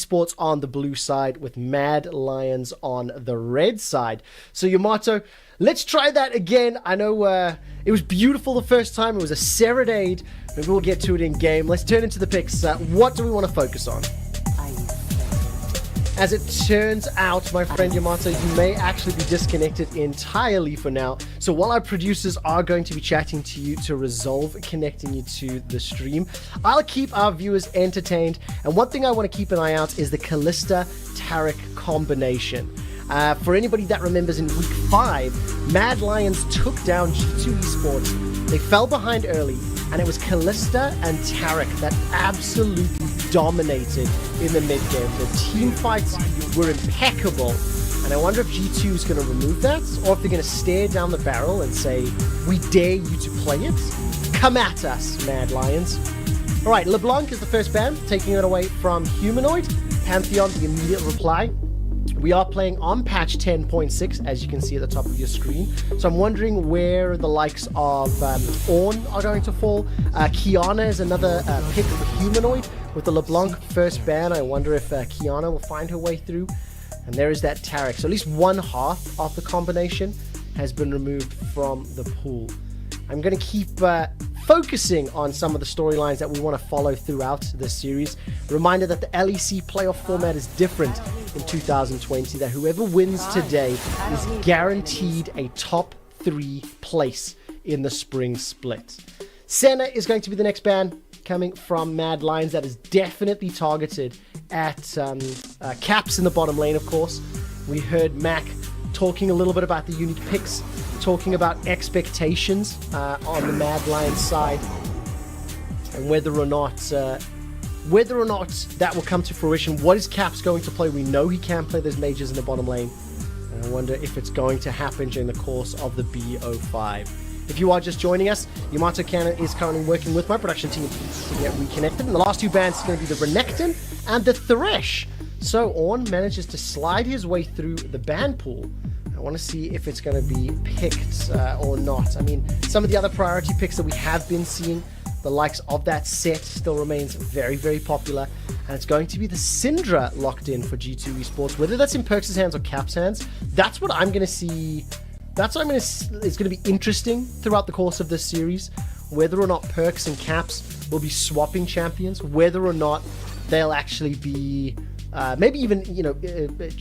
Esports on the blue side with Mad Lions on the red side. So Yamato, let's try that again. I know it was beautiful the first time. It was a serenade. Maybe we'll get to it in game. Let's turn into the picks. What do we want to focus on? As it turns out, my friend Yamato, you may actually be disconnected entirely for now. So while our producers are going to be chatting to you to resolve connecting you to the stream, I'll keep our viewers entertained. And one thing I want to keep an eye out is the Kalista Taric combination. For anybody that remembers, in week 5, Mad Lions took down G2 Esports. They fell behind early, and it was Kalista and Taric that absolutely dominated in the mid game. The team fights were impeccable, and I wonder if G2 is going to remove that, or if they're going to stare down the barrel and say, we dare you to play it. Come at us, Mad Lions. All right, LeBlanc is the first ban, taking it away from Humanoid. Pantheon, the immediate reply. We are playing on patch 10.6, as you can see at the top of your screen. So I'm wondering where the likes of Ornn are going to fall. Kiana is another pick for Humanoid. With the LeBlanc first ban, I wonder if Kiana will find her way through. And there is that Taric. So at least one half of the combination has been removed from the pool. I'm going to keep focusing on some of the storylines that we want to follow throughout this series. Reminder that the LEC playoff format is different in 2020, that whoever wins today is guaranteed a top 3 place in the spring split. Senna is going to be the next ban, coming from Mad Lions. That is definitely targeted at Caps in the bottom lane, of course. We heard Mac talking a little bit about the unique picks, talking about expectations on the Mad Lions side, and whether or not that will come to fruition. What is Caps going to play? We know he can play those mages in the bottom lane, and I wonder if it's going to happen during the course of the BO5. If you are just joining us, Yamato Cannon is currently working with my production team to get reconnected, and the last 2 bans are going to be the Renekton and the Thresh. So Ornn manages to slide his way through the ban pool. I want to see if it's going to be picked or not. I mean, some of the other priority picks that we have been seeing, the likes of that set, still remains very, very popular. And it's going to be the Syndra locked in for G2 Esports. Whether that's in Perks' hands or Cap's hands, that's what I'm going to see. That's what it's going to be interesting throughout the course of this series. Whether or not Perks and Caps will be swapping champions, whether or not they'll actually be maybe even,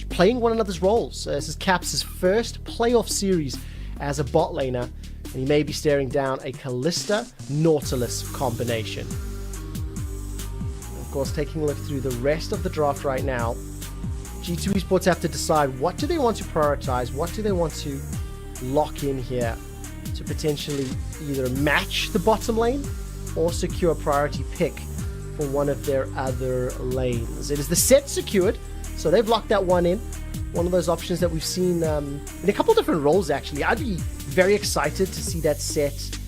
playing one another's roles. This is Caps' first playoff series as a bot laner, and he may be staring down a Kalista Nautilus combination. Of course, taking a look through the rest of the draft right now, G2 Esports have to decide what do they want to prioritize, what do they want to lock in here to potentially either match the bottom lane or secure a priority pick for one of their other lanes. It is the set secured, so they've locked that one in. One of those options that we've seen in a couple different roles, actually. I'd be very excited to see that set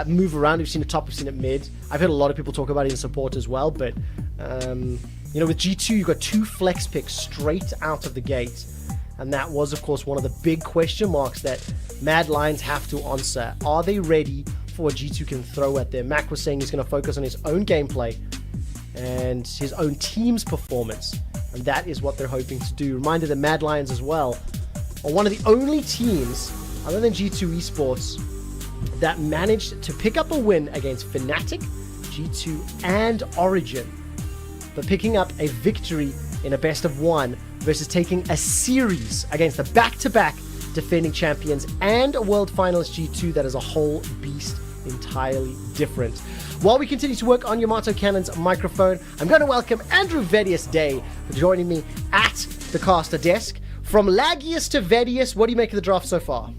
move around. We've seen it top, we've seen it mid. I've heard a lot of people talk about it in support as well, but with G2, you've got 2 flex picks straight out of the gate. And that was, of course, one of the big question marks that Mad Lions have to answer. Are they ready for what G2 can throw at them? Mac was saying he's going to focus on his own gameplay and his own team's performance. And that is what they're hoping to do. Reminder that Mad Lions as well are one of the only teams, other than G2 Esports, that managed to pick up a win against Fnatic, G2, and Origin. But picking up a victory in a best of 1 versus taking a series against the back-to-back defending champions and a world finalist G2, that is a whole beast, entirely different. While we continue to work on Yamato Cannon's microphone, I'm going to welcome Andrew Vedius Day for joining me at the caster desk. From Lagius to Vedius, what do you make of the draft so far?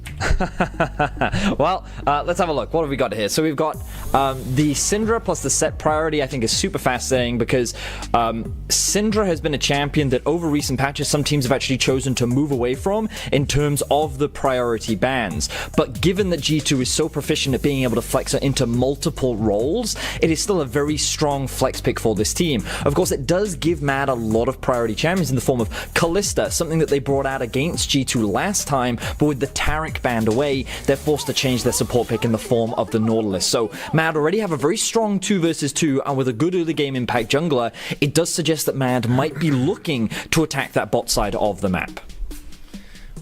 Well, let's have a look. What have we got here? So we've got the Syndra plus the set priority. I think is super fascinating because Syndra has been a champion that over recent patches some teams have actually chosen to move away from in terms of the priority bans. But given that G2 is so proficient at being able to flex her into multiple roles, it is still a very strong flex pick for this team. Of course, it does give Mad a lot of priority champions in the form of Kalista, something that they brought out against G2 last time, but with the Taric banned away, they're forced to change their support pick in the form of the Nautilus. So Mad Mad already have a very strong 2 versus 2, and with a good early game impact jungler, it does suggest that Mad might be looking to attack that bot side of the map.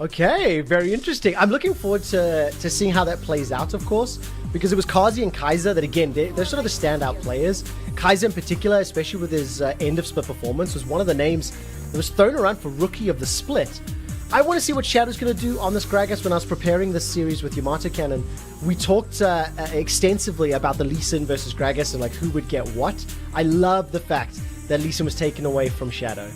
Okay, very interesting. I'm looking forward to seeing how that plays out, of course, because it was Kazi and Kaiser that, again, they're sort of the standout players. Kaiser in particular, especially with his end of split performance, was one of the names that was thrown around for Rookie of the Split. I want to see what Shadow's going to do on this Gragas. When I was preparing this series with Yamato Cannon, we talked extensively about the Lee Sin versus Gragas and like who would get what. I love the fact that Lee Sin was taken away from Shadow.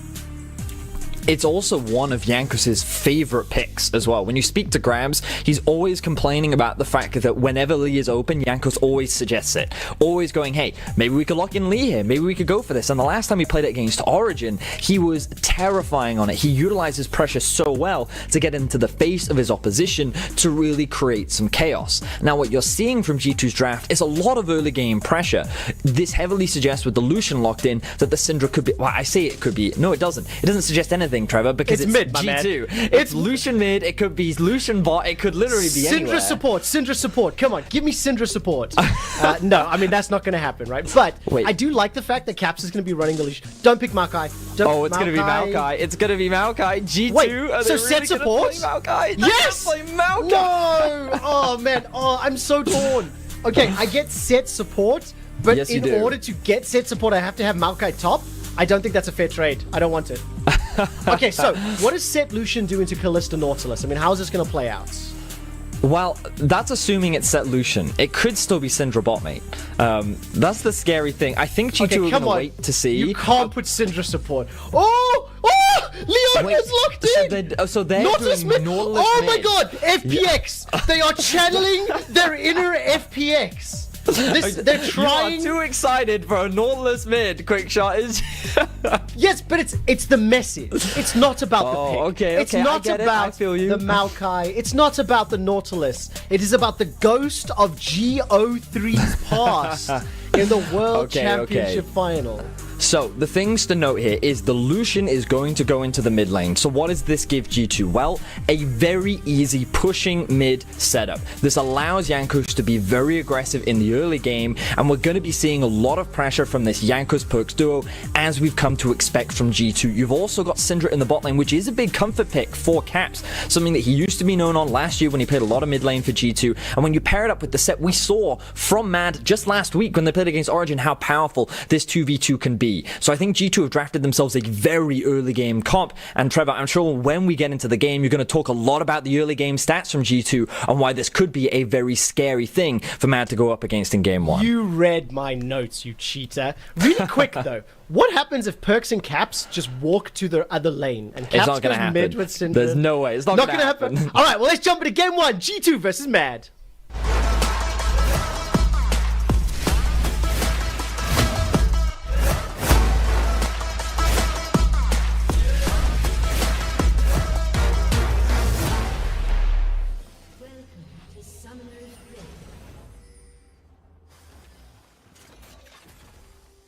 It's also one of Yankus's favorite picks as well. When you speak to Grabs, he's always complaining about the fact that whenever Lee is open, Yankus always suggests it. Always going, hey, maybe we could lock in Lee here. Maybe we could go for this. And the last time he played it against Origin, he was terrifying on it. He utilizes pressure so well to get into the face of his opposition to really create some chaos. Now, what you're seeing from G2's draft is a lot of early game pressure. This heavily suggests with the Lucian locked in that the Syndra could be, well, I say it could be. No, it doesn't. It doesn't suggest anything, Trevor, because it's mid, G2. It's Lucian mid, it could be Lucian bot, it could literally be anywhere. Syndra support. Come on, give me Syndra support. No, I mean, that's not going to happen, right? But wait. I do like the fact that Caps is going to be running the Lucian. Don't pick Maokai. It's going to be Maokai. It's going to be Maokai. G2. Wait, are so they set really support? Maokai? Yes! Play Maokai. No! Oh, man. Oh, I'm so torn. Okay, I get set support, but yes, in order to get set support, I have to have Maokai top. I don't think that's a fair trade. I don't want it. Okay, so what does set Lucian do into Kalista Nautilus? I mean, how is this going to play out? Well, that's assuming it's set Lucian. It could still be Syndra bot, mate. That's the scary thing. I think G2 are going to wait to see. You can't put Syndra support. Oh! Leon is locked in! So they're Nautilus doing mid. Nautilus Oh mid. my god! FPX! Yeah. They are channeling their inner FPX. They're trying. You are too excited for a Nautilus mid. Quick shot is. Yes, but it's the message. It's not about the pick. Okay. It's not about the Maokai. It's not about the Nautilus. It is about the ghost of GO3's past in the World Championship final. So, the things to note here is the Lucian is going to go into the mid lane. So what does this give G2? Well, a very easy pushing mid setup. This allows Jankos to be very aggressive in the early game, and we're going to be seeing a lot of pressure from this Jankos Perks duo, as we've come to expect from G2. You've also got Syndra in the bot lane, which is a big comfort pick for Caps, something that he used to be known on last year when he played a lot of mid lane for G2. And when you pair it up with the set we saw from Mad just last week when they played against Origin, how powerful this 2v2 can be. So I think G2 have drafted themselves a very early game comp. And Trevor, I'm sure when we get into the game, you're going to talk a lot about the early game stats from G2 and why this could be a very scary thing for Mad to go up against in game one. You read my notes, you cheater. Really quick though, what happens if Perks and Caps just walk to the other lane and Caps goes mid with Syndra? There's no way. It's not going to happen. All right, well, let's jump into game one. G2 versus Mad.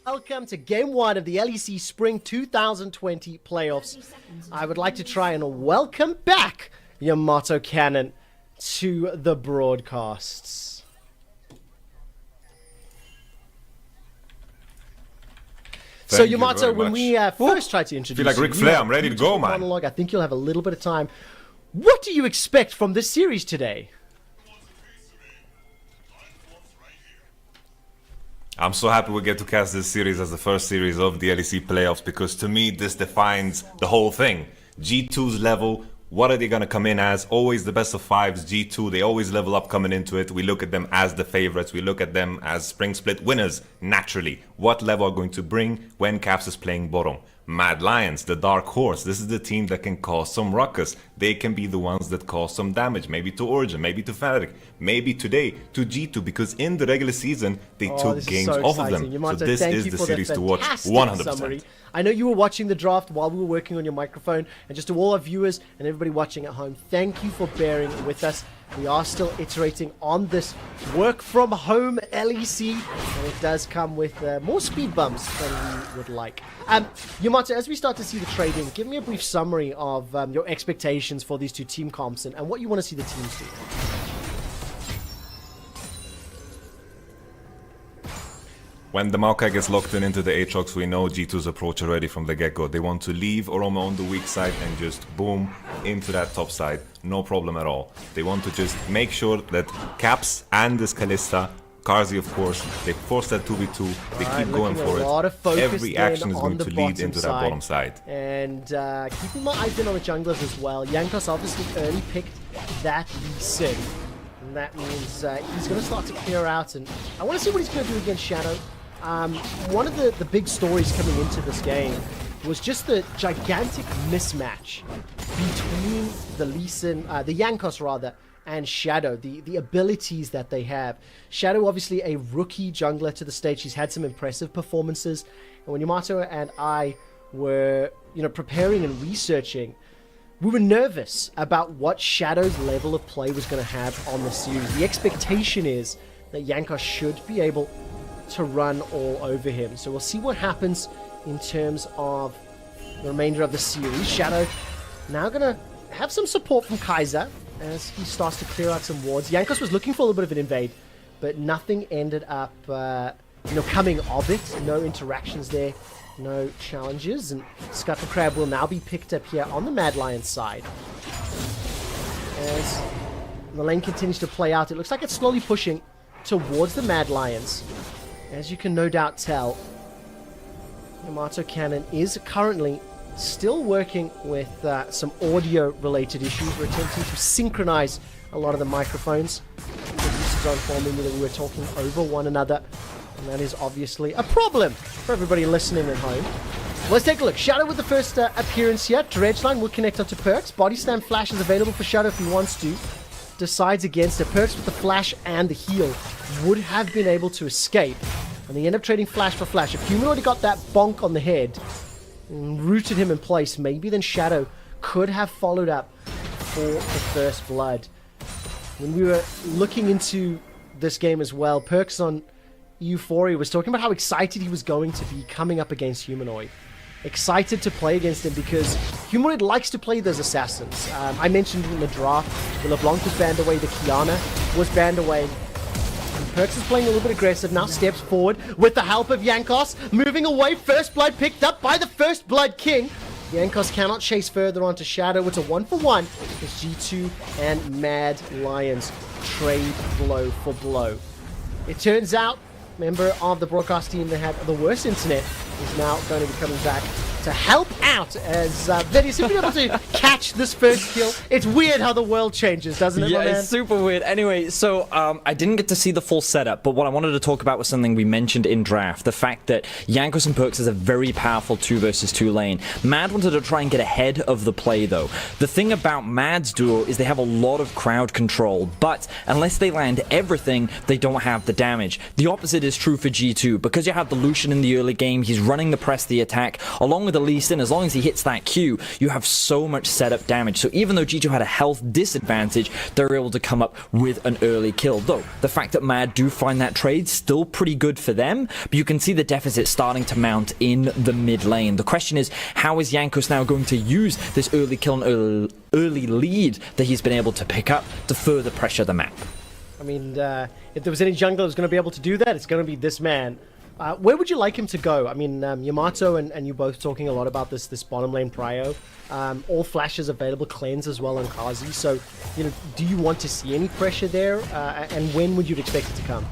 Welcome to Game 1 of the LEC Spring 2020 playoffs. I would like to try and welcome back Yamato Cannon to the broadcasts. So Yamato, when we first tried to introduce you, I feel like Ric Flair, I'm ready to go, man. Monologue, I think you'll have a little bit of time. What do you expect from this series today? I'm so happy we get to cast this series as the first series of the LEC playoffs, because to me this defines the whole thing. G2's level, what are they going to come in as? Always the best of fives, G2, they always level up coming into it. We look at them as the favorites, we look at them as Spring Split winners, naturally. What level are going to bring when Caps is playing bottom? Mad Lions, the dark horse, this is the team that can cause some ruckus. They can be the ones that cause some damage, maybe to Origin, maybe to Fnatic, maybe today to G2, because in the regular season they took games off of them. Yamato, so this is the series to watch 100%. Summary. I know you were watching the draft while we were working on your microphone, and just to all our viewers and everybody watching at home, thank you for bearing with us. We are still iterating on this work from home LEC, and it does come with more speed bumps than we would like. Yamato, as we start to see the trading, give me a brief summary of your expectations for these two team comps and what you want to see the teams do. When the Maokai gets locked in into the Aatrox, we know G2's approach already from the get-go. They want to leave Oromo on the weak side and just boom into that top side. No problem at all. They want to just make sure that Caps and this Kalista, Karzi of course, they force that 2v2, they keep going for it. Every action is going to lead into that bottom side. And keeping my eyes in on the junglers as well. Jankos obviously early picked that Lee Sin. And that means he's going to start to clear out. And I want to see what he's going to do against Shadow. One of the big stories coming into this game was just the gigantic mismatch between the Lee Sin, the Jankos rather, and Shadow, the abilities that they have. Shadow, obviously a rookie jungler to the stage. He's had some impressive performances. And when Yamato and I were, preparing and researching, we were nervous about what Shadow's level of play was going to have on the series. The expectation is that Jankos should be able to run all over him. So we'll see what happens in terms of the remainder of the series. Shadow now going to have some support from Kaiser as he starts to clear out some wards. Jankos was looking for a little bit of an invade, but nothing ended up coming of it. No interactions there, no challenges, and Scuttle Crab will now be picked up here on the Mad Lion side. As the lane continues to play out, it looks like it's slowly pushing towards the Mad Lions. As you can no doubt tell, Yamato Cannon is currently still working with some audio-related issues. We're attempting to synchronize a lot of the microphones. This is informing me that we were talking over one another, and that is obviously a problem for everybody listening at home. Let's take a look. Shadow with the first appearance here. Dredgeline will connect onto Perks. Body Slam Flash is available for Shadow if he wants to. Decides against it. Perks with the Flash and the heal would have been able to escape, and they end up trading Flash for Flash. If Human already got that bonk on the head and rooted him in place, maybe then Shadow could have followed up for the first blood. When we were looking into this game as well, Perks on Euphoria was talking about how excited he was going to be coming up against Humanoid. Excited to play against him because Humanoid likes to play those assassins. I mentioned in the draft, the LeBlanc was banned away, the Kiana was banned away. And Perks is playing a little bit aggressive now, steps forward with the help of Jankos, moving away, First Blood picked up by the First Blood King. Jankos cannot chase further onto Shadow. It's a 1-for-1 as G2 and Mad Lions trade blow for blow. It turns out, member of the broadcast team that had the worst internet is now going to be coming back to help out as Vetti seems to be able to catch this first kill. It's weird how the world changes, doesn't it, my man? It's super weird. Anyway, so I didn't get to see the full setup, but what I wanted to talk about was something we mentioned in draft, the fact that Jankos and Perks is a very powerful 2 versus 2 lane. Mad wanted to try and get ahead of the play, though. The thing about Mad's duo is they have a lot of crowd control, but unless they land everything, they don't have the damage. The opposite is true for G2. Because you have the Lucian in the early game, he's running the press, the attack, along with the Lee Sin. As long as he hits that Q, you have so much setup damage. So even though G2 had a health disadvantage, they're able to come up with an early kill. Though, the fact that Mad do find that trade still pretty good for them, but you can see the deficit starting to mount in the mid lane. The question is, how is Jankos now going to use this early kill and early lead that he's been able to pick up to further pressure the map? I mean, if there was any jungler who's going to be able to do that, it's going to be this man. Where would you like him to go? I mean, Yamato and you both talking a lot about this bottom lane prio. All flashes available, cleanse as well on Kazi. So, do you want to see any pressure there? And when would you expect it to come?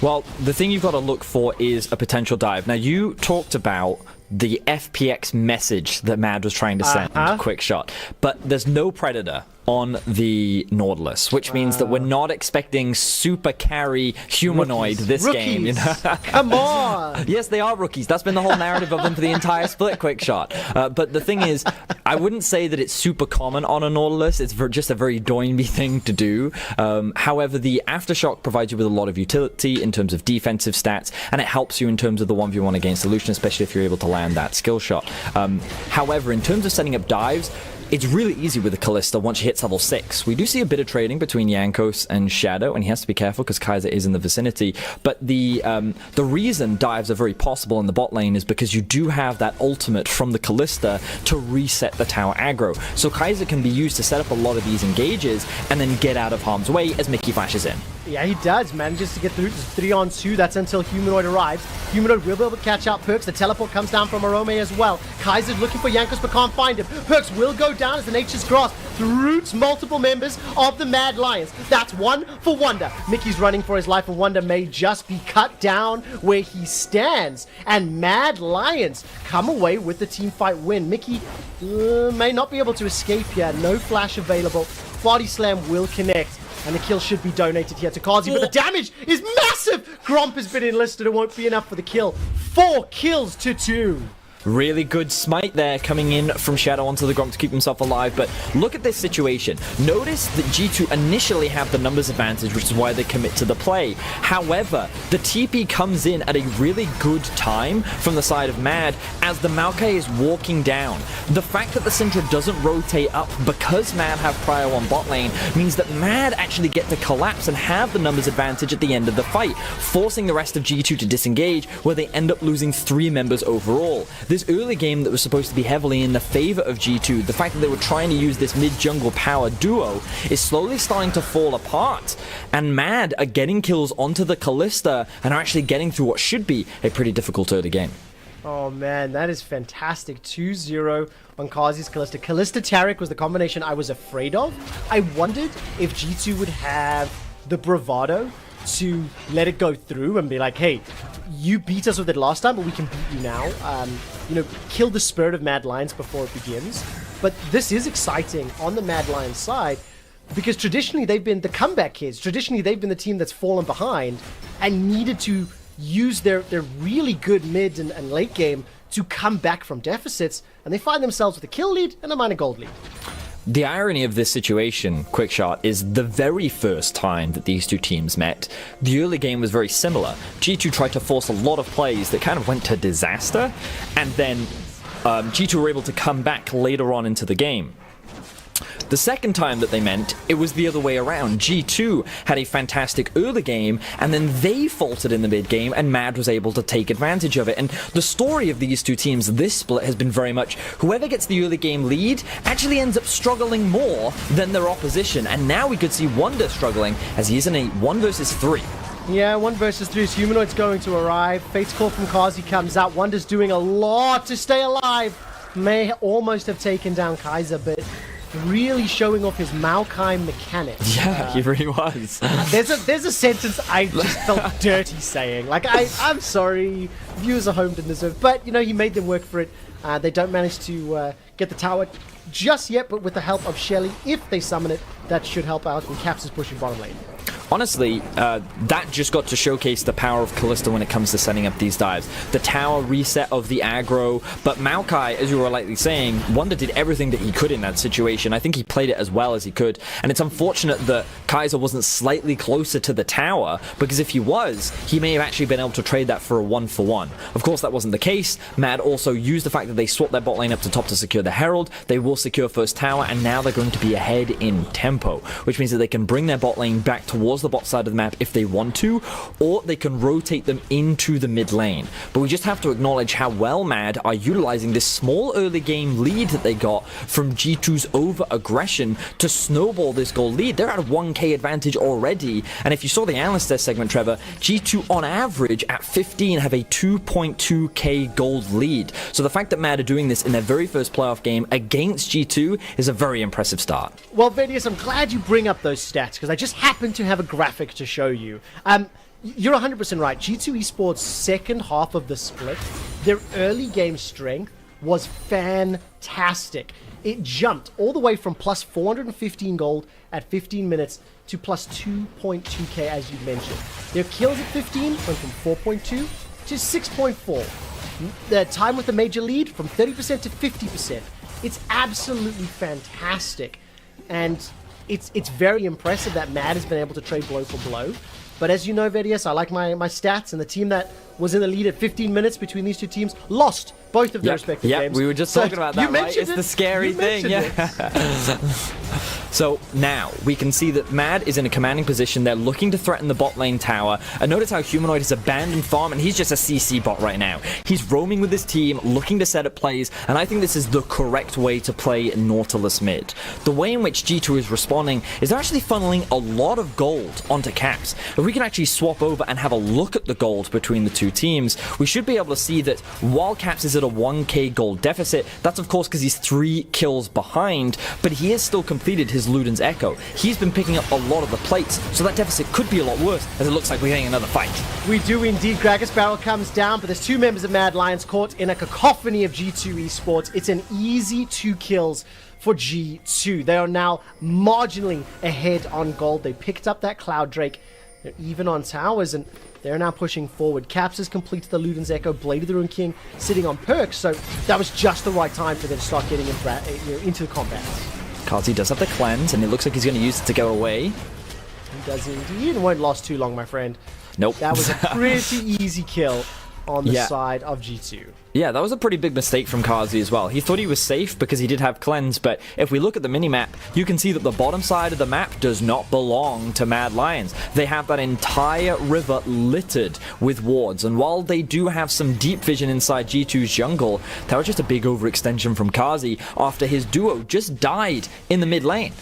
Well, the thing you've got to look for is a potential dive. Now, you talked about the FPX message that Mad was trying to send, quick shot, but there's no Predator on the Nautilus, which means that we're not expecting super carry humanoid this game. Come on! Yes, they are rookies. That's been the whole narrative of them for the entire split, quick shot. But the thing is, I wouldn't say that it's super common on a Nautilus. It's just a very Doinby thing to do. However, the Aftershock provides you with a lot of utility in terms of defensive stats, and it helps you in terms of the 1v1 against Illusion, especially if you're able to land that skill shot. However, in terms of setting up dives, it's really easy with the Kalista once she hits level 6. We do see a bit of trading between Jankos and Shadow, and he has to be careful because Kaiser is in the vicinity. But the reason dives are very possible in the bot lane is because you do have that ultimate from the Kalista to reset the tower aggro. So Kaiser can be used to set up a lot of these engages and then get out of harm's way as Mickey flashes in. Yeah, he does. Manages to get through. It's 3-on-2. That's until Humanoid arrives. Humanoid will be able to catch out Perks. The teleport comes down from Arome as well. Kaiser's looking for Jankos but can't find him. Perks will go down as the Nature's Grasp roots multiple members of the Mad Lions. That's one for Wonder. Mickey's running for his life, and Wonder may just be cut down where he stands. And Mad Lions come away with the team fight win. Mickey may not be able to escape here. No flash available. Body Slam will connect. And the kill should be donated here to Kazi, but the damage is massive! Gromp has been enlisted, it won't be enough for the kill. 4 kills to 2. Really good smite there coming in from Shadow onto the Gromp to keep himself alive, but look at this situation. Notice that G2 initially have the numbers advantage, which is why they commit to the play. However, the TP comes in at a really good time from the side of Mad as the Maokai is walking down. The fact that the Syndra doesn't rotate up because Mad have prio on bot lane means that Mad actually get to collapse and have the numbers advantage at the end of the fight, forcing the rest of G2 to disengage, where they end up losing 3 members overall. This early game that was supposed to be heavily in the favor of G2, the fact that they were trying to use this mid-jungle power duo is slowly starting to fall apart. And Mad are getting kills onto the Kalista and are actually getting through what should be a pretty difficult early game. Oh man, that is fantastic. 2-0 on Kazi's Kalista. Kalista Taric was the combination I was afraid of. I wondered if G2 would have the bravado to let it go through and be like, hey, you beat us with it last time, but we can beat you now. Kill the spirit of Mad Lions before it begins. But this is exciting on the Mad Lions side, because traditionally they've been the comeback kids. Traditionally they've been the team that's fallen behind and needed to use their really good mid and late game to come back from deficits, and they find themselves with a kill lead and a minor gold lead. The irony of this situation, Quickshot, is the very first time that these two teams met, the early game was very similar. G2 tried to force a lot of plays that kind of went to disaster, and then G2 were able to come back later on into the game. The second time that they met, it was the other way around. G2 had a fantastic early game, and then they faltered in the mid game, and Mad was able to take advantage of it. And the story of these two teams this split has been very much whoever gets the early game lead actually ends up struggling more than their opposition. And now we could see Wonder struggling as he is in a 1 versus 3. Yeah, 1 versus 3. Humanoid's going to arrive. Fate's Call from Kazi comes out. Wonder's doing a lot to stay alive. May almost have taken down Kaiser, but really showing off his Maokai mechanics. Yeah, he really was. There's a sentence I just felt dirty saying. Like, I'm sorry, viewers at home didn't deserve, but he made them work for it. They don't manage to get the tower just yet, but with the help of Shelly, if they summon it, that should help out, and Caps is pushing bottom lane. Honestly, that just got to showcase the power of Kalista when it comes to setting up these dives. The tower reset of the aggro, but Maokai, as you were likely saying, Wonder did everything that he could in that situation. I think he played it as well as he could, and it's unfortunate that Kaiser wasn't slightly closer to the tower, because if he was, he may have actually been able to trade that for a 1-for-1. Of course, that wasn't the case. Mad also used the fact that they swapped their bot lane up to top to secure the Herald. They will secure first tower, and now they're going to be ahead in tempo, which means that they can bring their bot lane back towards the bot side of the map if they want to, or they can rotate them into the mid lane. But we just have to acknowledge how well Mad are utilizing this small early game lead that they got from G2's over aggression to snowball this gold lead. They're at a 1k advantage already, and if you saw the analyst test segment, Trevor, G2 on average at 15 have a 2.2k gold lead. So the fact that Mad are doing this in their very first playoff game against G2 is a very impressive start. Well, Vedius, I'm glad you bring up those stats, because I just happen to have a graphic to show you. You're 100% right. G2 Esports' second half of the split, their early game strength was fantastic. It jumped all the way from plus 415 gold at 15 minutes to plus 2.2k, as you mentioned. Their kills at 15 went from 4.2 to 6.4. The time with the major lead from 30% to 50%. It's absolutely fantastic. And it's very impressive that Mad has been able to trade blow for blow. But as you know, Vedius, I like my stats, and the team that was in the lead at 15 minutes between these two teams lost both of their respective games. We were just talking about that, right? It's the scary thing, yeah. So now we can see that Mad is in a commanding position. They're looking to threaten the bot lane tower. And notice how Humanoid has abandoned farm, and he's just a CC bot right now. He's roaming with his team, looking to set up plays, and I think this is the correct way to play Nautilus mid. The way in which G2 is responding is they're actually funneling a lot of gold onto Caps. If we can actually swap over and have a look at the gold between the two teams, we should be able to see that while Caps is at a 1k gold deficit, that's of course because he's 3 kills behind, but he has still completed his Luden's Echo. He's been picking up a lot of the plates, so that deficit could be a lot worse, as it looks like we're getting another fight. We do indeed. Gragas barrel comes down, but there's 2 members of Mad Lions caught in a cacophony of G2 esports. It's an easy 2 kills for G2. They are now marginally ahead on gold. They picked up that Cloud Drake. They're even on towers, and they're now pushing forward. Caps has completed the Luden's Echo, Blade of the Ruined King sitting on perks, so that was just the right time for them to start getting into the combat. Kazi does have the cleanse, and it looks like he's going to use it to go away. He does indeed, and won't last too long, my friend. Nope. That was a pretty easy kill on the side of G2. Yeah, that was a pretty big mistake from Kazi as well. He thought he was safe because he did have cleanse, but if we look at the minimap, you can see that the bottom side of the map does not belong to Mad Lions. They have that entire river littered with wards, and while they do have some deep vision inside G2's jungle, that was just a big overextension from Kazi after his duo just died in the mid lane.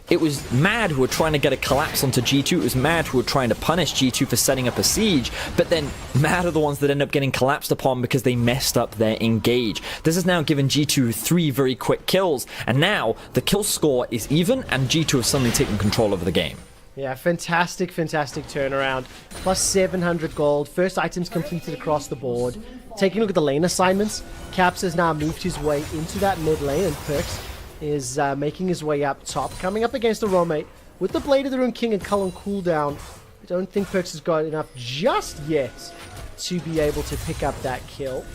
It was Mad who were trying to get a collapse onto G2. It was Mad who were trying to punish G2 for setting up a siege. But then Mad are the ones that end up getting collapsed upon because they messed up their engage. This has now given G2 3 very quick kills. And now the kill score is even, and G2 have suddenly taken control over the game. Yeah, fantastic, fantastic turnaround. Plus 700 gold. First items completed across the board. Taking a look at the lane assignments, Caps has now moved his way into that mid lane, and Perks is making his way up top, coming up against the Romate with the Blade of the Ruined King and Cull on cooldown. I don't think Perks has got enough just yet to be able to pick up that kill,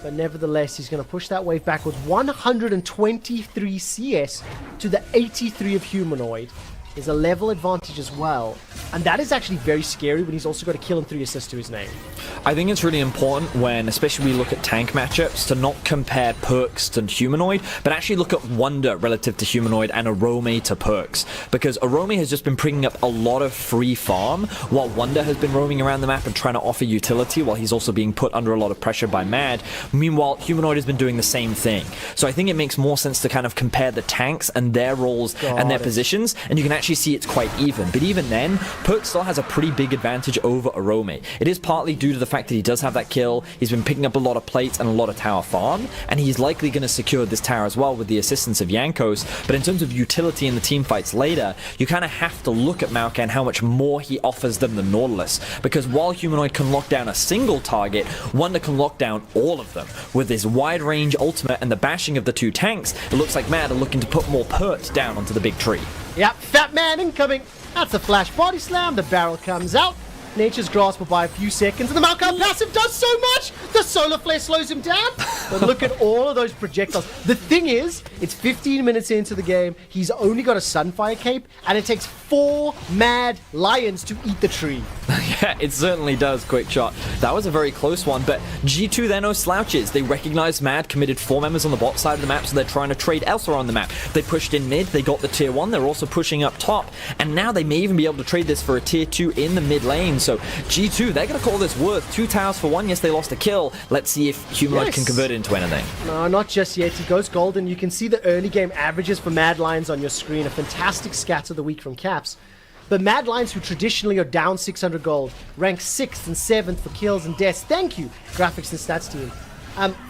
but nevertheless he's going to push that wave back with 123 CS to the 83 of Humanoid. There's a level advantage as well, and that is actually very scary when he's also got a kill and 3 assists to his name. I think it's really important when, especially we look at tank matchups, to not compare Perks to Humanoid, but actually look at Wonder relative to Humanoid and Arome to Perks, because Arome has just been bringing up a lot of free farm, while Wonder has been roaming around the map and trying to offer utility, while he's also being put under a lot of pressure by Mad. Meanwhile, Humanoid has been doing the same thing. So I think it makes more sense to kind of compare the tanks and their roles and their positions, and you can actually see it's quite even. But even then, Perks still has a pretty big advantage over Arome. It is partly due to the fact that he does have that kill, he's been picking up a lot of plates and a lot of tower farm, and he's likely going to secure this tower as well with the assistance of Jankos. But in terms of utility in the team fights later, you kind of have to look at Maokai and how much more he offers than the Nautilus, because while Humanoid can lock down a single target, Wonder can lock down all of them. With his wide range ultimate and the bashing of the 2 tanks, it looks like Mad are looking to put more perks down onto the big tree. Yep, Fat Man incoming. That's a flash body slam. The barrel comes out. Nature's Grasp will buy a few seconds, and the Maokai passive does so much! The Solar Flare slows him down, but look at all of those projectiles. The thing is, it's 15 minutes into the game, he's only got a Sunfire Cape, and it takes 4 Mad Lions to eat the tree. Yeah, it certainly does, quick shot. That was a very close one, but G2, they're no slouches. They recognized Mad committed 4 members on the bot side of the map, so they're trying to trade elsewhere on the map. They pushed in mid, they got the tier 1, they're also pushing up top, and now they may even be able to trade this for a tier 2 in the mid lane. So G2, they're going to call this worth 2 towers for 1. Yes, they lost a kill. Let's see if Humanoid can convert it into anything. No, not just yet. He goes golden. You can see the early game averages for Mad Lions on your screen. A fantastic scat of the week from Caps. But Mad Lions, who traditionally are down 600 gold, rank 6th and 7th for kills and deaths. Thank you, graphics and stats team.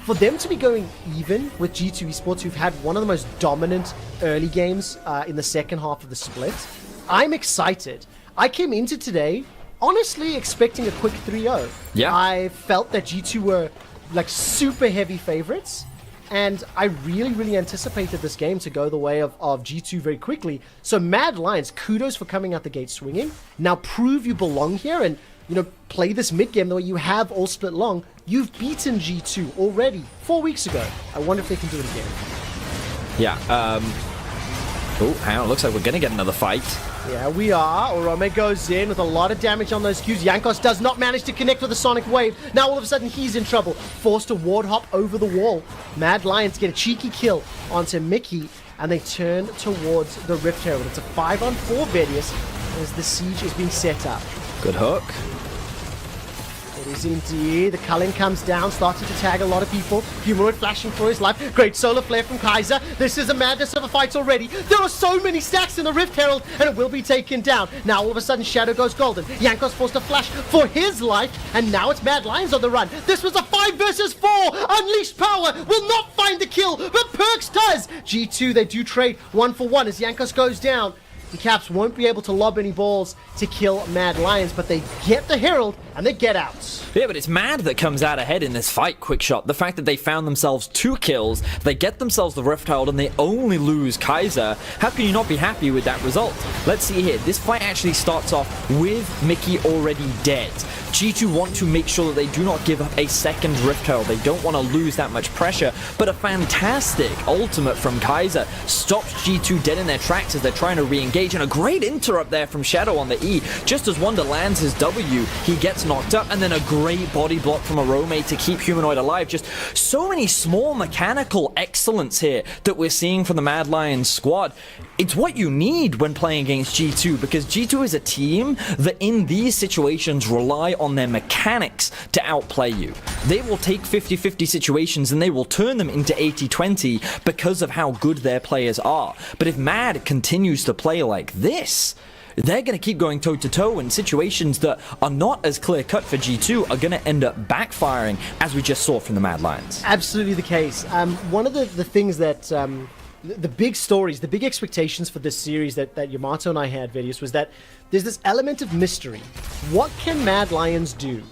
For them to be going even with G2 Esports, who've had one of the most dominant early games in the second half of the split, I'm excited. I came into today honestly expecting a quick 3-0. Yeah. I felt that G2 were like super heavy favorites, and I really anticipated this game to go the way of G2 very quickly. So Mad Lions, kudos for coming out the gate swinging. Now prove you belong here and, you know, play this mid game the way you have all split long. You've beaten G2 already 4 weeks ago. I wonder if they can do it again. Yeah, oh, hang on, looks like we're going to get another fight. Yeah, we are. Orome goes in with a lot of damage on those Qs. Jankos does not manage to connect with the Sonic Wave. Now all of a sudden he's in trouble. Forced to ward hop over the wall. Mad Lions get a cheeky kill onto Mickey. and they turn towards the Rift Herald. It's a 5-on-4 Vedius as the siege is being set up. Good hook. It is indeed. The Cullen comes down, starting to tag a lot of people. Humanoid flashing for his life. Great solar flare from Kaiser. This is a madness of a fight already. There are so many stacks in the Rift Herald, and it will be taken down. Now all of a sudden Shadow goes golden. Yanko's forced to flash for his life, and now it's Mad Lions on the run. This was a 5 versus 4. Unleashed Power will not find the kill, but Perks does. G2, they do trade 1-for-1 as Yankos goes down. The Caps won't be able to lob any balls to kill Mad Lions, but they get the Herald and they get out. Yeah, but it's Mad that comes out ahead in this fight, Quickshot. The fact that they found themselves 2 kills, they get themselves the Rift Herald, and they only lose Kaiser. How can you not be happy with that result? Let's see here. This fight actually starts off with Mickey already dead. G2 want to make sure that they do not give up a second Rift Herald. They don't want to lose that much pressure, but a fantastic ultimate from Kaiser stops G2 dead in their tracks as they're trying to re-engage, and a great interrupt there from Shadow on the E. Just as Wonder lands his W, he gets knocked up, and then a great body block from Arome to keep Humanoid alive. Just so many small mechanical excellence here that we're seeing from the Mad Lions squad. It's what you need when playing against G2, because G2 is a team that in these situations rely on their mechanics to outplay you. They will take 50-50 situations and they will turn them into 80-20 because of how good their players are. But if Mad continues to play like this, they're going to keep going toe-to-toe, and situations that are not as clear-cut for G2 are going to end up backfiring, as we just saw from the Mad Lions. Absolutely the case. One of the things that... the big stories, the big expectations for this series that Yamato and I had, Vedius, was that there's this element of mystery. What can Mad Lions do?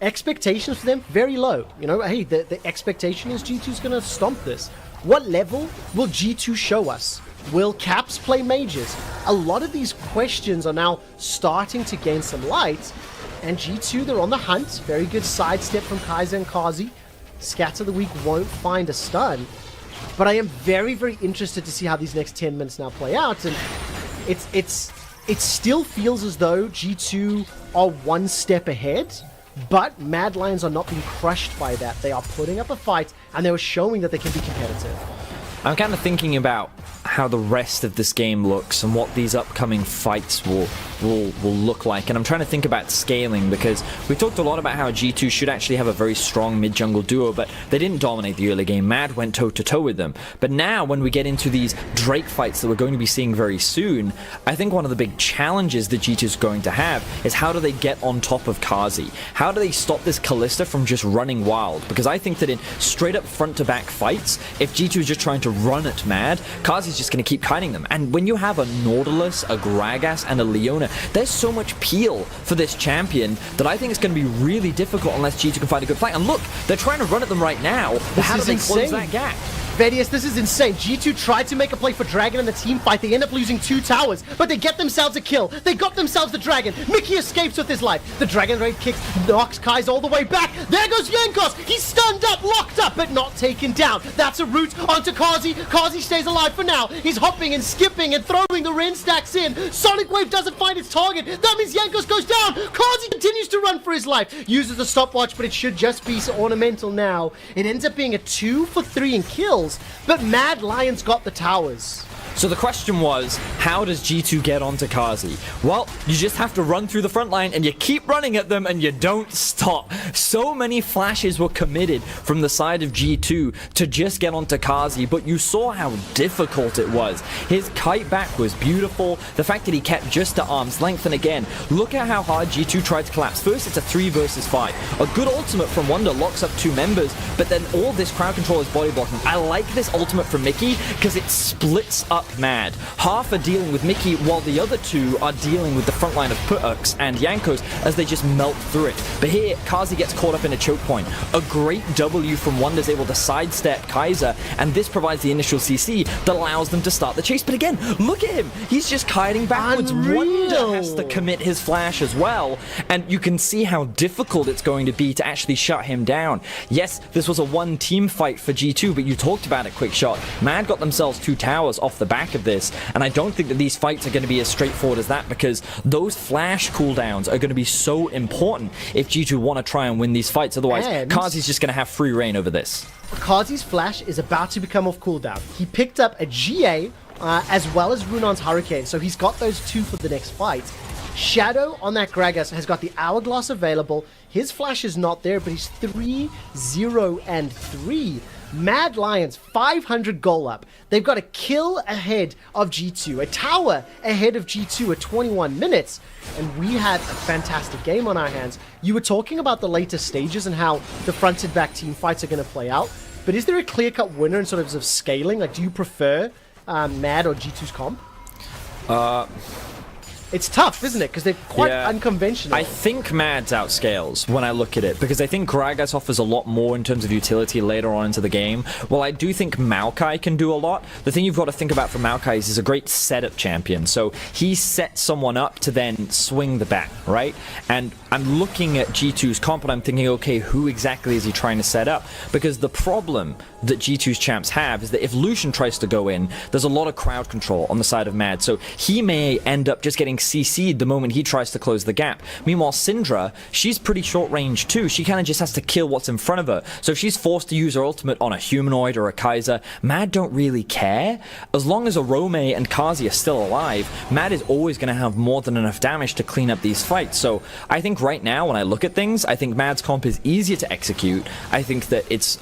Expectations for them, very low. You know, hey, the expectation is G2's going to stomp this. What level will G2 show us? Will Caps play Mages? A lot of these questions are now starting to gain some light, and G2, they're on the hunt. Very good sidestep from Kaiser and Kazi. Scats of the Week won't find a stun. But I am very, very interested to see how these next 10 minutes now play out, and it still feels as though G2 are one step ahead, but Mad Lions are not being crushed by that. They are putting up a fight, and they were showing that they can be competitive. I'm kind of thinking about how the rest of this game looks and what these upcoming fights will look like, and I'm trying to think about scaling, because we talked a lot about how G2 should actually have a very strong mid-jungle duo, but they didn't dominate the early game. Mad went toe-to-toe with them. But now when we get into these Drake fights that we're going to be seeing very soon, I think one of the big challenges that G2 is going to have is how do they get on top of Kazi? How do they stop this Kalista from just running wild? Because I think that in straight-up front-to-back fights, if G2 is just trying to run at Mad, Kazi's just going to keep kiting them. And when you have a Nautilus, a Gragas, and a Leona, there's so much peel for this champion that I think it's going to be really difficult unless G2 can find a good fight. And look, they're trying to run at them right now. How do they close that gap? Vedius, this is insane. G2 tried to make a play for Dragon in the team fight. They end up losing 2 towers, but they get themselves a kill. They got themselves the Dragon. Mickey escapes with his life. The Dragon Raid kicks, knocks Kaiser all the way back. There goes Yankos. He's stunned up, locked up, but not taken down. That's a route onto Kazi. Kazi stays alive for now. He's hopping and skipping and throwing the Ren stacks in. Sonic Wave doesn't find its target. That means Yankos goes down. Kazi continues to run for his life. Uses the stopwatch, but it should just be ornamental now. It ends up being a 2 for 3 in kills. But Mad Lions got the towers. So the question was, how does G2 get onto Kazi? Well, you just have to run through the front line and you keep running at them and you don't stop. So many flashes were committed from the side of G2 to just get onto Kazi, but you saw how difficult it was. His kite back was beautiful. The fact that he kept just to arm's length, and again, look at how hard G2 tried to collapse. First, it's a 3 versus 5. A good ultimate from Wonder locks up 2 members, but then all this crowd control is body blocking. I like this ultimate from Mickey because it splits up Mad. Half are dealing with Mickey while the other 2 are dealing with the front line of Putux and Yankos as they just melt through it. But here, Kazi gets caught up in a choke point. A great W from Wonder's able to sidestep Kaiser, and this provides the initial CC that allows them to start the chase. But again, look at him. He's just kiting backwards. Unreal. Wonder has to commit his flash as well, and you can see how difficult it's going to be to actually shut him down. Yes, this was a 1-team fight for G2, but you talked about it, Quickshot. Mad got themselves 2 towers off the bat. back of this, and I don't think that these fights are going to be as straightforward as that, because those flash cooldowns are going to be so important if G2 want to try and win these fights. Otherwise, Kazi's just going to have free reign over this. Kazi's flash is about to become off cooldown. He picked up a GA as well as Runon's Hurricane, so he's got those two for the next fight. Shadow on that Gragas has got the Hourglass available. His flash is not there, but he's 3-0-3. Mad Lions, 500 goal up. They've got a kill ahead of G2, a tower ahead of G2 at 21 minutes, and we had a fantastic game on our hands. You were talking about the later stages and how the front and back team fights are going to play out, but is there a clear-cut winner in sort of scaling? Like, do you prefer Mad or G2's comp? It's tough, isn't it? Because they're quite unconventional. I think Mad's outscales when I look at it, because I think Gragas offers a lot more in terms of utility later on into the game. Well, I do think Maokai can do a lot. The thing you've got to think about for Maokai is he's a great setup champion. So he sets someone up to then swing the bat, right? And I'm looking at G2's comp and I'm thinking, okay, who exactly is he trying to set up? Because the problem that G2's champs have is that if Lucian tries to go in, there's a lot of crowd control on the side of Mad. So he may end up just getting CC'd the moment he tries to close the gap. Meanwhile, Syndra, she's pretty short range too. She kind of just has to kill what's in front of her. So if she's forced to use her ultimate on a humanoid or a Kaiser, Mad don't really care. As long as Arome and Kazi are still alive, Mad is always going to have more than enough damage to clean up these fights. So I think right now, when I look at things, I think Mad's comp is easier to execute. I think that it's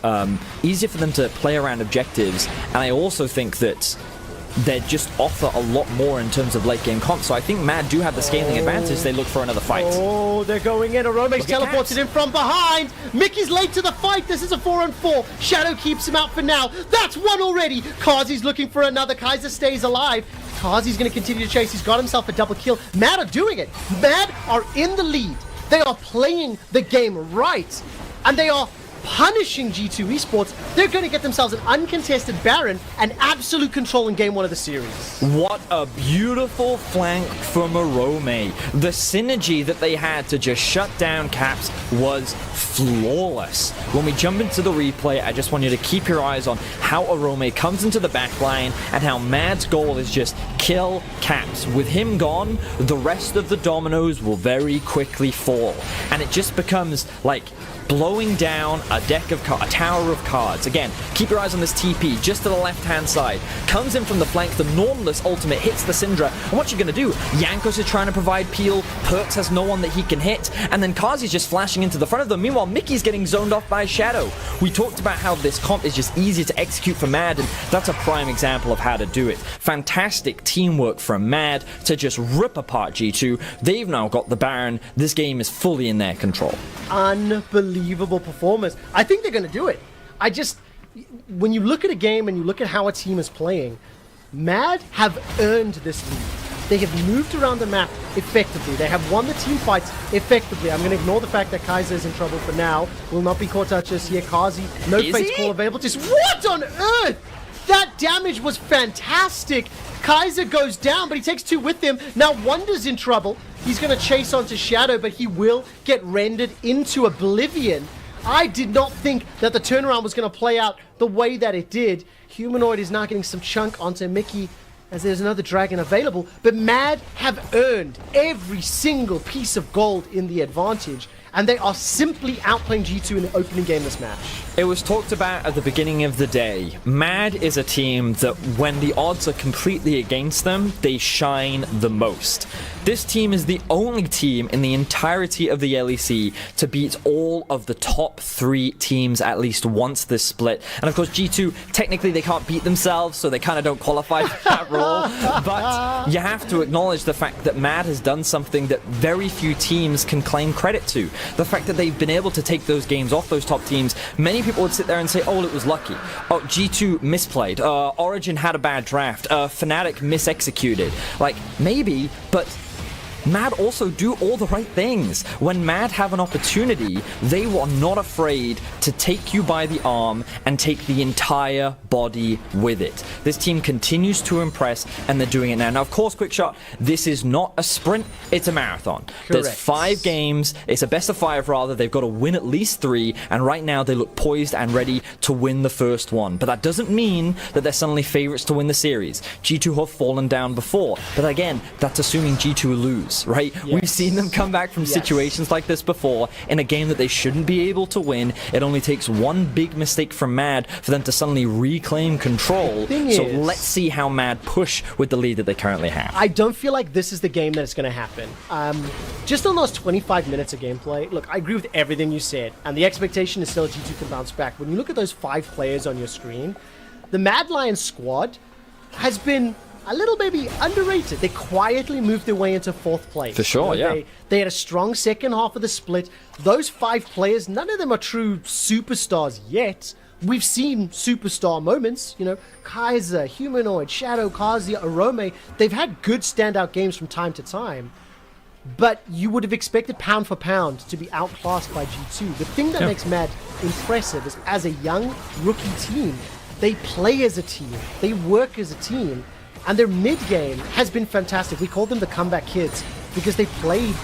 easier for them to play around objectives, and I also think that they just offer a lot more in terms of late game comp. So I think Mad do have the scaling advantage. They look for another fight. Oh, they're going in. Arome's teleported in from behind. Mickey's late to the fight. This is a 4-on-4. Shadow keeps him out for now. That's one already. Kazi's looking for another. Kaiser stays alive. Kazi's going to continue to chase. He's got himself a double kill. Mad are doing it. Mad are in the lead. They are playing the game right. And they are punishing G2 Esports. They're going to get themselves an uncontested Baron and absolute control in game one of the series. What a beautiful flank from Arome. The synergy that they had to just shut down Caps was flawless. When we jump into the replay, I just want you to keep your eyes on how Arome comes into the backline and how Mad's goal is just kill Caps. With him gone, the rest of the dominoes will very quickly fall. And it just becomes like blowing down a tower of cards. Again, keep your eyes on this TP just to the left-hand side. Comes in from the flank, the Nautilus ultimate hits the Syndra. And what's you gonna do? Jankos is trying to provide peel, Perks has no one that he can hit, and then Kazi's just flashing into the front of them. Meanwhile, Mickey's getting zoned off by Shadow. We talked about how this comp is just easy to execute for Mad, and that's a prime example of how to do it. Fantastic teamwork from Mad to just rip apart G2. They've now got the Baron. This game is fully in their control. Unbelievable performance. I think they're going to do it. When you look at a game and you look at how a team is playing, Mad have earned this lead. They have moved around the map effectively. They have won the team fights effectively. I'm going to ignore the fact that Kaiser is in trouble for now. Will not be caught touches here. Kazi, no face call available. Just what on earth? That damage was fantastic. Kaiser goes down, but he takes two with him. Now Wonder's in trouble. He's going to chase onto Shadow, but he will get rendered into oblivion. I did not think that the turnaround was going to play out the way that it did. Humanoid is now getting some chunk onto Mickey as there's another dragon available, but Mad have earned every single piece of gold in the advantage, and they are simply outplaying G2 in the opening game this match. It was talked about at the beginning of the day. Mad is a team that when the odds are completely against them, they shine the most. This team is the only team in the entirety of the LEC to beat all of the top 3 teams at least once this split. And of course G2, technically they can't beat themselves, so they kind of don't qualify for that role. But you have to acknowledge the fact that Mad has done something that very few teams can claim credit to. The fact that they've been able to take those games off those top teams. Many people would sit there and say, oh, it was lucky. Oh, G2 misplayed. Origin had a bad draft. Fnatic misexecuted. Like, maybe, but Mad also do all the right things. When Mad have an opportunity, they are not afraid to take you by the arm and take the entire body with it. This team continues to impress, and they're doing it now. Now, of course, quick shot, this is not a sprint, it's a marathon. Correct. There's 5 games, it's a best of 5 rather, they've got to win at least 3, and right now they look poised and ready to win the first one. But that doesn't mean that they're suddenly favorites to win the series. G2 have fallen down before, but again, that's assuming G2 will lose, right? Yes. We've seen them come back from situations like this before in a game that they shouldn't be able to win. It only takes one big mistake from Mad for them to suddenly reclaim control. So let's see how Mad push with the lead that they currently have. I don't feel like this is the game that is going to happen. Just on those 25 minutes of gameplay, look, I agree with everything you said, and the expectation is still G2 can bounce back. When you look at those 5 players on your screen, the Mad Lions squad has been a little maybe underrated. They quietly moved their way into 4th place. For sure, yeah. They had a strong second half of the split. Those 5 players, none of them are true superstars yet. We've seen superstar moments, you know, Kaiser, Humanoid, Shadow, Kazi, Arome. They've had good standout games from time to time. But you would have expected pound for pound to be outclassed by G2. The thing that makes Mad impressive is as a young rookie team, they play as a team. They work as a team. And their mid-game has been fantastic. We call them the comeback kids because they played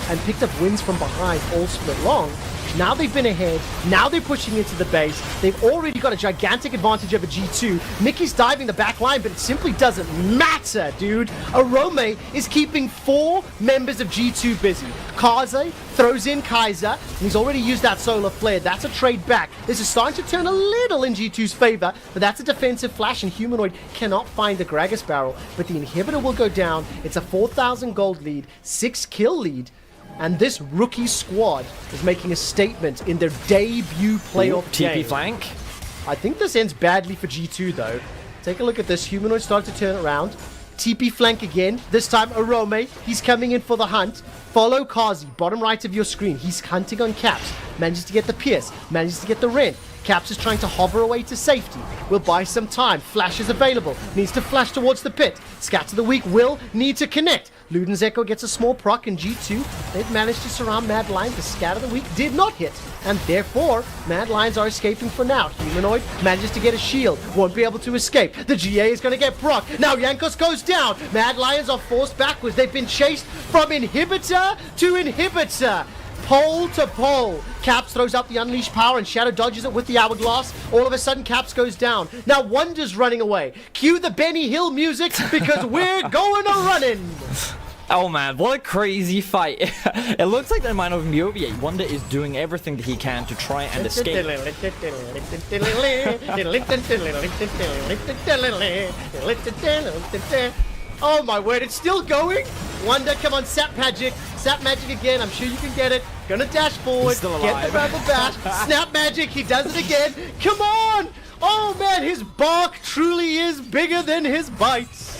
and picked up wins from behind all split long. Now they've been ahead. Now they're pushing into the base. They've already got a gigantic advantage over G2. Mickey's diving the back line, but it simply doesn't matter, dude. Arome is keeping 4 members of G2 busy. Kaze throws in Kaiser, and he's already used that solar flare. That's a trade back. This is starting to turn a little in G2's favor, but that's a defensive flash, and Humanoid cannot find the Gragas barrel. But the inhibitor will go down. It's a 4,000 gold lead, 6 kill lead. And this rookie squad is making a statement in their debut playoff game. TP flank. I think this ends badly for G2 though. Take a look at this. Humanoid starting to turn around. TP flank again. This time Arome. He's coming in for the hunt. Follow Kazi, bottom right of your screen. He's hunting on Caps. Manages to get the Pierce. Manages to get the Ren. Caps is trying to hover away to safety. Will buy some time. Flash is available. Needs to flash towards the pit. Scatter the Weak will need to connect. Luden's Echo gets a small proc in G2. They've managed to surround Mad Lions. The Scatter the Weak did not hit. And therefore, Mad Lions are escaping for now. Humanoid manages to get a shield. Won't be able to escape. The GA is going to get proc. Now Yankos goes down. Mad Lions are forced backwards. They've been chased from inhibitor to inhibitor. Pole to pole. Caps throws out the unleashed power and Shadow dodges it with the hourglass. All of a sudden Caps goes down. Now Wonder's running away. Cue the Benny Hill music because we're going a running. Oh man, what a crazy fight. It looks like they might not even be over yet. Wonder is doing everything that he can to try and escape. Oh my word, it's still going. Wonder, come on, Sap Magic. Sap Magic again, I'm sure you can get it. Gonna dash forward, He's still get alive. the rebel dash. Snap Magic, he does it again. Come on! Oh man, his bark truly is bigger than his bites.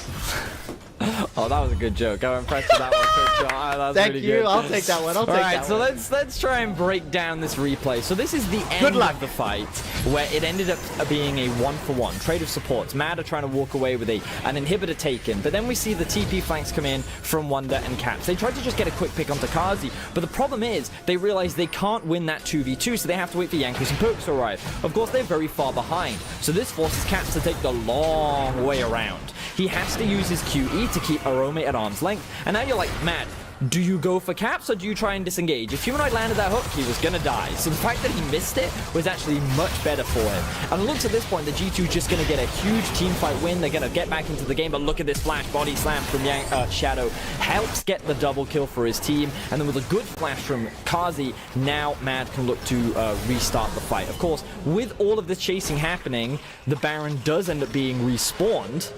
Oh, that was a good joke. I'm impressed with that one, Coach. That was Thank really you. good. I'll take that one. I'll take that Alright, so one. let's try and break down this replay. So this is the end of the fight, where it ended up being a 1-for-1 trade of supports. Mad are trying to walk away with an inhibitor taken, but then we see the TP flanks come in from Wonder and Caps. They tried to just get a quick pick onto Kazi, but the problem is they realize they can't win that 2v2, so they have to wait for Yankos and Pokes to arrive. Of course, they're very far behind, so this forces Caps to take the long way around. He has to use his QE to keep Arome at arm's length, and now you're like, Mad, do you go for Caps or do you try and disengage? If Humanoid landed that hook, he was gonna die. So the fact that he missed it was actually much better for him. And it looks at this point, the G2 just gonna get a huge team fight win. They're gonna get back into the game, but look at this flash body slam from Shadow. Helps get the double kill for his team. And then with a good flash from Kazi, now Mad can look to restart the fight. Of course, with all of this chasing happening, the Baron does end up being respawned,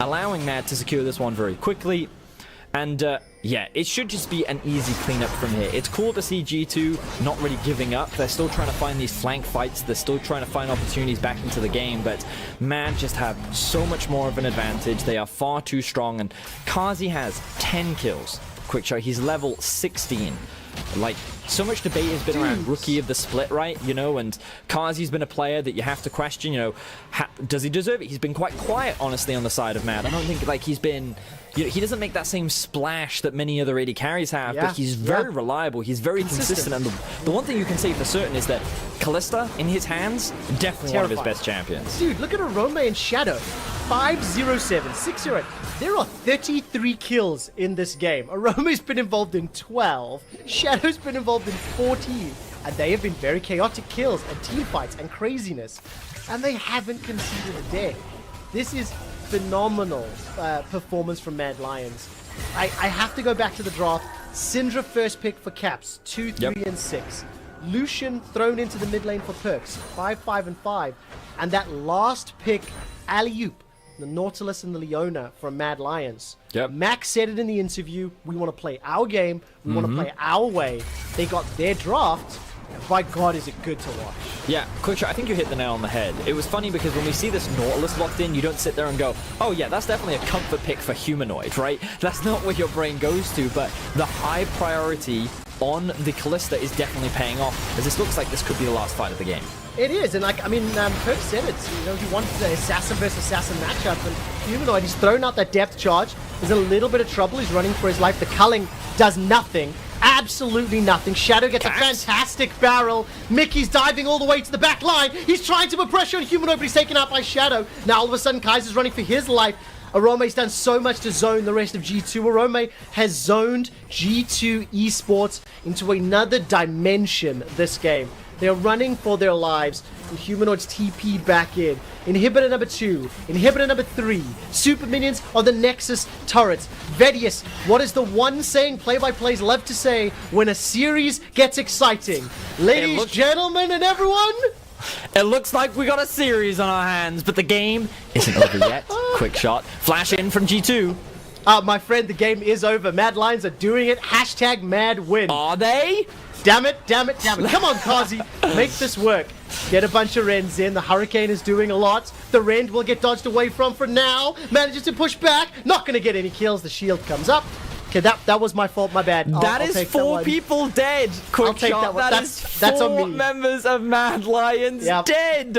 allowing Mad to secure this one very quickly. And yeah, it should just be an easy cleanup from here. It's cool to see G2 not really giving up. They're still trying to find these flank fights. They're still trying to find opportunities back into the game. But Mad just have so much more of an advantage. They are far too strong. And Kazi has 10 kills. Quick shot, he's level 16. like, so much debate has been around rookie of the split, right? You know, and Kazi's been a player that you have to question, you know, does he deserve it? He's been quite quiet, honestly, on the side of Mad. I don't think, like, he's been, you know, he doesn't make that same splash that many other AD carries have, but he's very reliable, he's very consistent, and the one thing you can say for certain is that Kalista, in his hands, definitely one of his best champions. Dude, look at Arome and Shadow. 507, 608. There are 33 kills in this game. Arome's been involved in 12. Shadow's been involved in 14. And they have been very chaotic kills and team fights and craziness. And they haven't conceded a day. This is phenomenal performance from Mad Lions. I have to go back to the draft. Syndra first pick for Caps, 2, 3, and 6. Lucian thrown into the mid lane for Perks, 5, 5, and 5. And that last pick, Alley-oop, the Nautilus and the Leona from Mad Lions. Max said it in the interview, we want to play our game, we want to play our way. They got their draft, and by God, is it good to watch. Yeah, quick shot, I think you hit the nail on the head. It was funny because when we see this Nautilus locked in, you don't sit there and go, oh yeah, that's definitely a comfort pick for Humanoid, right? That's not where your brain goes to, but the high priority on the Kalista is definitely paying off, as this looks like this could be the last fight of the game. It is, and like, I mean, Perk said it, you know, he wanted the assassin versus assassin matchup, and Humanoid, he's thrown out that depth charge, there's a little bit of trouble, he's running for his life, the culling does nothing, absolutely nothing. Shadow gets a fantastic barrel, Mickey's diving all the way to the back line, he's trying to put pressure on Humanoid, but he's taken out by Shadow. Now all of a sudden Kaiser's running for his life. Arome's done so much to zone the rest of G2. Arome has zoned G2 esports into another dimension this game. They're running for their lives. And Humanoid's TP back in. Inhibitor number 2. Inhibitor number 3. Super minions are the Nexus turrets. Vedius, what is the one saying play-by-plays love to say when a series gets exciting? Ladies, gentlemen, and everyone... It looks like we got a series on our hands, but the game isn't over yet. Quick shot. Flash in from G2. My friend, the game is over. Mad Lions are doing it. Hashtag mad win. Are they? Damn it, damn it, damn it. Come on, Kazi. Make this work. Get a bunch of Rens in. The Hurricane is doing a lot. The Rend will get dodged away from for now. Manages to push back. Not going to get any kills. The shield comes up. Okay, that was my fault, my bad. That is 4 people dead. Quick shot. That's on me. 4 members of Mad Lions dead.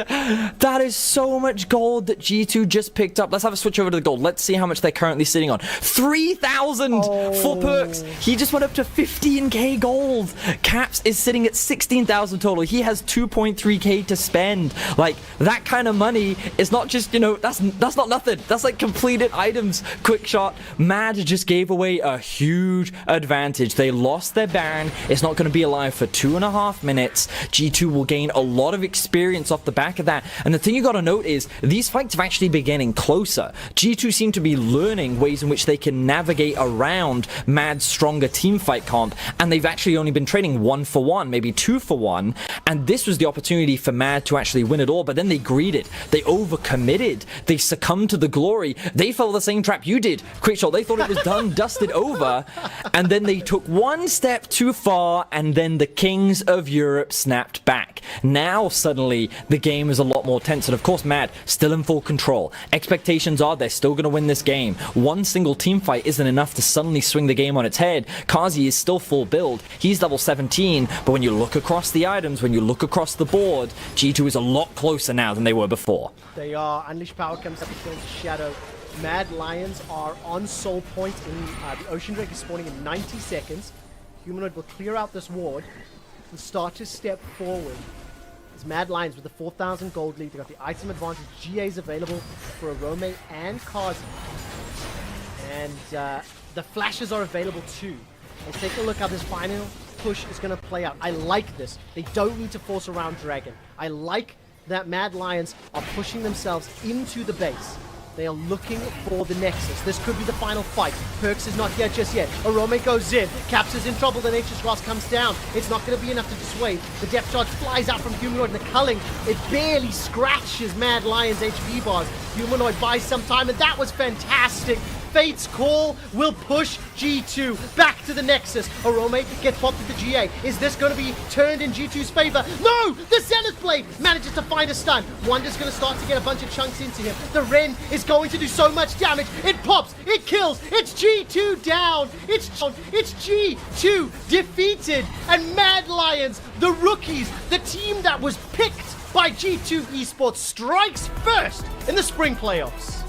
That is so much gold that G2 just picked up. Let's have a switch over to the gold. Let's see how much they're currently sitting on. 3,000 for Perks. He just went up to 15k gold. Caps is sitting at 16,000 total. He has 2.3k to spend. Like, that kind of money is not just, you know, that's not nothing. That's like completed items. Quick shot. Mad just gave away a huge advantage. They lost their Baron. It's not going to be alive for 2.5 minutes. G2 will gain a lot of experience off the back of that. And the thing you got to note is these fights have actually been getting closer. G2 seem to be learning ways in which they can navigate around Mad's stronger team fight comp, and they've actually only been trading 1 for 1, maybe 2 for 1, and this was the opportunity for Mad to actually win it all, but then they greeded. They overcommitted. They succumbed to the glory. They fell the same trap you did. Quick shot. They thought it was done, dusted, over. And then they took one step too far, and then the kings of Europe snapped back. Now suddenly the game is a lot more tense, and of course Mad still in full control. Expectations are they're still going to win this game. One single team fight isn't enough to suddenly swing the game on its head. Kazi is still full build. He's level 17, but when you look across the items, when you look across the board, G2 is a lot closer now than they were before. They are. Unleashed Power comes up against Shadow. Mad Lions are on Soul Point. The Ocean Drake is spawning in 90 seconds. Humanoid will clear out this ward and start to step forward. It's Mad Lions with the 4,000 gold lead. They got the item advantage. GA's available for Arome and Kazi. And the flashes are available too. Let's take a look how this final push is going to play out. I like this. They don't need to force around Dragon. I like that Mad Lions are pushing themselves into the base. They are looking for the Nexus. This could be the final fight. Perks is not here just yet. Arome goes in. Caps is in trouble. The Nature's Grasp comes down. It's not going to be enough to dissuade. The depth charge flies out from Humanoid, and the culling, it barely scratches Mad Lion's HP bars. Humanoid buys some time, and that was fantastic. Fate's Call will push G2 back to the Nexus. Arome gets popped at the GA. Is this going to be turned in G2's favor? No! The Zenith Blade manages to find a stun. Wonder's going to start to get a bunch of chunks into him. The Ren is going to do so much damage. It pops. It kills. It's G2 down. It's G2 defeated. And Mad Lions, the rookies, the team that was picked by G2 Esports, strikes first in the Spring playoffs.